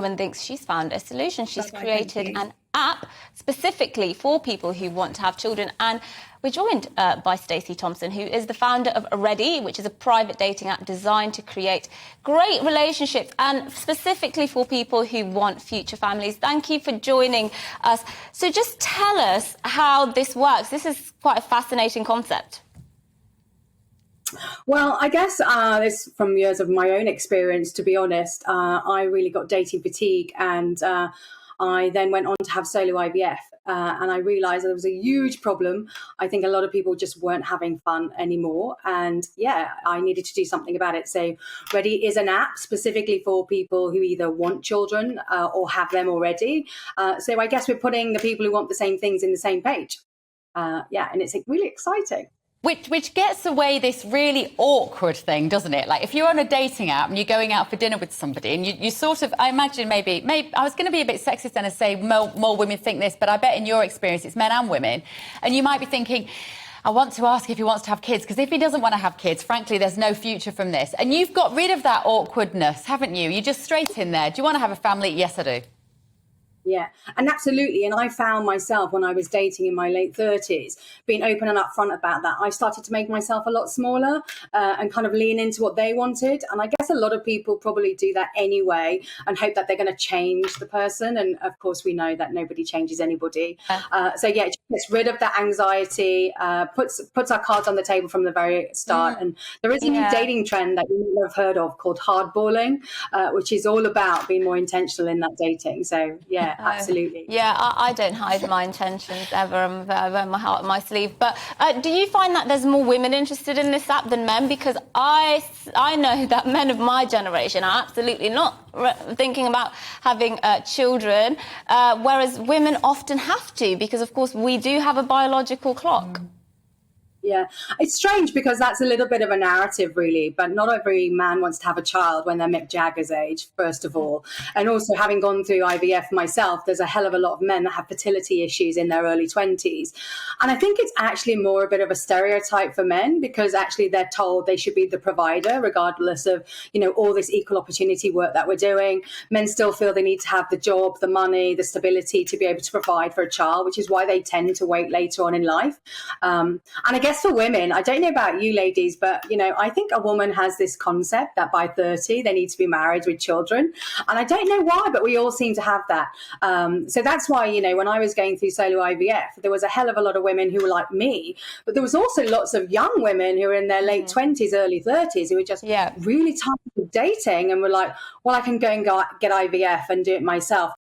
woman thinks she's found a solution. She's Bye-bye, created an app specifically for people who want to have children. And we're joined by Stacey Thompson, who is the founder of Ready, which is a private dating app designed to create great relationships and specifically for people who want future families. Thank you for joining us. So just tell us how this works. This is quite a fascinating concept. Well, I guess it's from years of my own experience, to be honest. I really got dating fatigue, and I then went on to have solo IVF. And I realized there was a huge problem. I think a lot of people just weren't having fun anymore. And yeah, I needed to do something about it. So Ready is an app specifically for people who either want children or have them already. So I guess we're putting the people who want the same things in the same page. And it's really exciting. Which gets away this really awkward thing, doesn't it? Like if you're on a dating app and you're going out for dinner with somebody and you sort of, I imagine maybe I was going to be a bit sexist and say more women think this, but I bet in your experience it's men and women. And you might be thinking, I want to ask if he wants to have kids, because if he doesn't want to have kids, frankly, there's no future from this. And you've got rid of that awkwardness, haven't you? You're just straight in there. Do you want to have a family? Yes, I do. Yeah, and absolutely. And I found myself when I was dating in my late 30s, being open and upfront about that. I started to make myself a lot smaller and kind of lean into what they wanted. And I guess a lot of people probably do that anyway and hope that they're going to change the person. And of course, we know that nobody changes anybody. So yeah, it gets rid of that anxiety, puts our cards on the table from the very start. And there is a new dating trend that you may have heard of called hardballing, which is all about being more intentional in that dating. So yeah. Absolutely. Yeah, I don't hide my intentions ever. I wear my heart on my sleeve. But do you find that there's more women interested in this app than men? Because I know that men of my generation are absolutely not thinking about having children, whereas women often have to, because, of course, we do have a biological clock. Yeah, it's strange because that's a little bit of a narrative, really. But not every man wants to have a child when they're Mick Jagger's age, first of all. And also, having gone through IVF myself, there's a hell of a lot of men that have fertility issues in their early 20s. And I think it's actually more a bit of a stereotype for men, because actually they're told they should be the provider, regardless of, all this equal opportunity work that we're doing. Men still feel they need to have the job, the money, the stability to be able to provide for a child, which is why they tend to wait later on in life. And I guess for women, I don't know about you ladies, but, I think a woman has this concept that by 30, they need to be married with children. And I don't know why, but we all seem to have that. So that's why, when I was going through solo IVF, there was a hell of a lot of women who were like me, but there was also lots of young women who were in their late 20s, early 30s, who were just really tired of dating and were like, well, I can go and get IVF and do it myself.